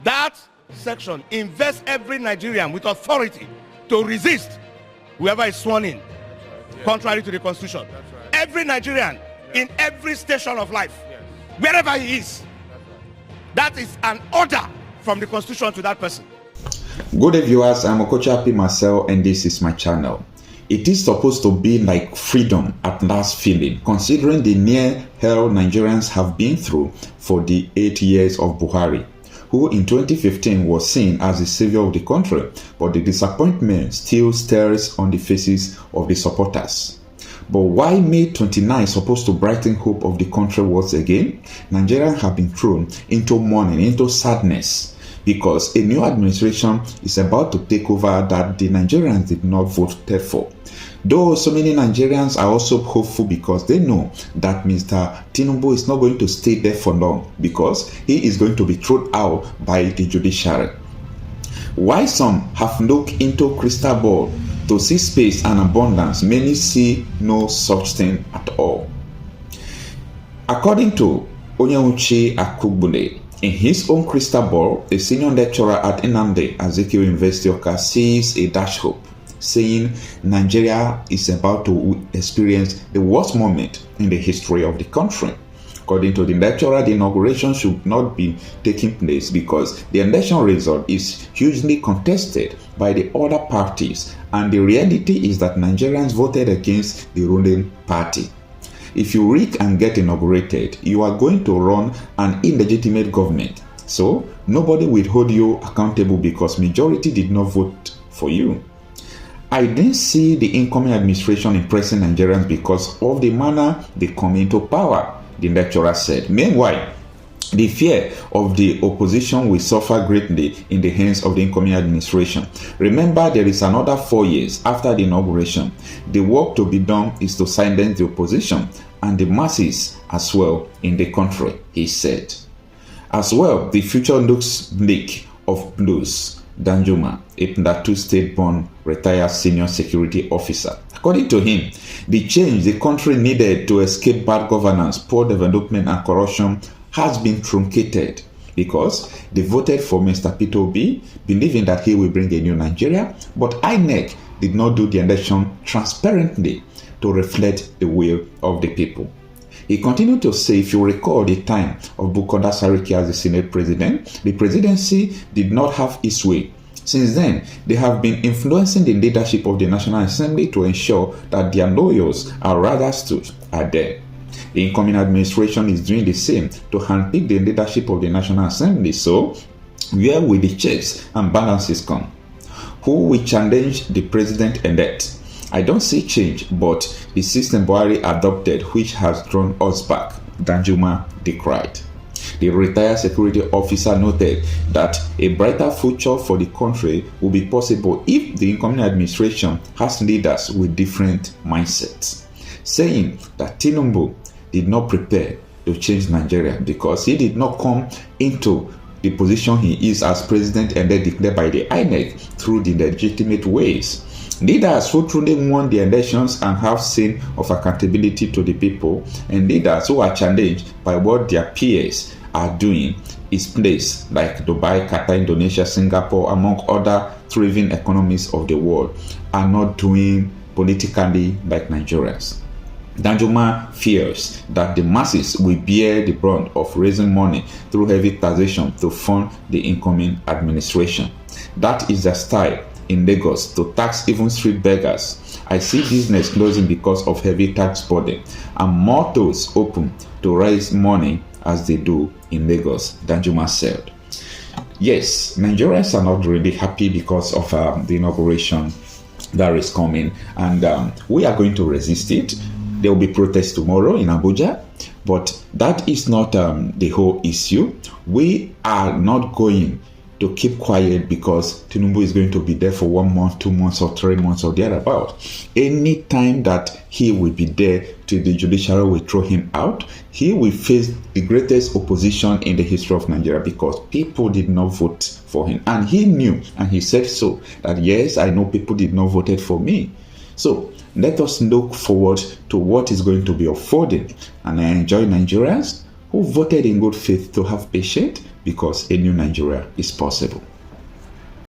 That section invests every Nigerian with authority to resist whoever is sworn in, contrary to the Constitution. Every Nigerian in every station of life, wherever he is, that is an order from the Constitution to that person. Good day, viewers. I'm Okocha P. Marcel, and this is my channel. It is supposed to be like freedom at last feeling, considering the near hell Nigerians have been through for the 8 years of Buhari, who in 2015 was seen as the savior of the country, but the disappointment still stares on the faces of the supporters. But why May 29 is supposed to brighten hope of the country once again? Nigerians have been thrown into mourning, into sadness, because a new administration is about to take over that the Nigerians did not vote for. Though so many Nigerians are also hopeful because they know that Mr. Tinubu is not going to stay there for long, because he is going to be thrown out by the judiciary. While some have looked into crystal ball to see space and abundance, many see no such thing at all. According to Onyewuchi Akugbule, in his own crystal ball, a senior lecturer at Nnamdi Azikiwe University Awka sees a dash hope, saying Nigeria is about to experience the worst moment in the history of the country. According to the lecturer, the inauguration should not be taking place because the election result is hugely contested by the other parties, and the reality is that Nigerians voted against the ruling party. If you rig and get inaugurated, you are going to run an illegitimate government. So nobody will hold you accountable because majority did not vote for you. I didn't see the incoming administration impressing Nigerians because of the manner they come into power, the lecturer said. Meanwhile, the fear of the opposition will suffer greatly in the hands of the incoming administration. Remember, there is another 4 years after the inauguration. The work to be done is to silence the opposition and the masses as well in the country, he said. As well, the future looks bleak of blues. Danjuma, a Plateau State-born retired senior security officer. According to him, the change the country needed to escape bad governance, poor development, and corruption has been truncated because they voted for Mr. Peter Obi, believing that he will bring a new Nigeria, but INEC did not do the election transparently to reflect the will of the people. He continued to say, if you recall the time of Bukola Saraki as the Senate president, the presidency did not have its way. Since then, they have been influencing the leadership of the National Assembly to ensure that their lawyers are rather stood are there. The incoming administration is doing the same to handpick the leadership of the National Assembly. So, where will the checks and balances come? Who will challenge the president-elect? I don't see change, but the system Buhari adopted, which has drawn us back, Danjuma decried. The retired security officer noted that a brighter future for the country will be possible if the incoming administration has leaders with different mindsets, saying that Tinubu did not prepare to change Nigeria because he did not come into the position he is as president and then declared by the INEC through the legitimate ways. Leaders who truly won the elections and have seen of accountability to the people, and leaders who are challenged by what their peers are doing is placed like Dubai, Qatar, Indonesia, Singapore, among other thriving economies of the world, are not doing politically like Nigerians. Danjuma fears that the masses will bear the brunt of raising money through heavy taxation to fund the incoming administration. That is the style in Lagos, to tax even street beggars. I see business closing because of heavy tax burden, and more doors open to raise money as they do in Lagos, Danjuma said. Yes, Nigerians are not really happy because of the inauguration that is coming, and we are going to resist it. There will be protests tomorrow in Abuja, but that is not the whole issue. We are not going to keep quiet because Tinubu is going to be there for 1 month, 2 months, or 3 months, or thereabout. Any time that he will be there till the judiciary will throw him out, he will face the greatest opposition in the history of Nigeria because people did not vote for him. And he knew, and he said so, that yes, I know people did not vote for me. So let us look forward to what is going to be unfolding. And I enjoy Nigerians who voted in good faith to have patience, because a new Nigeria is possible.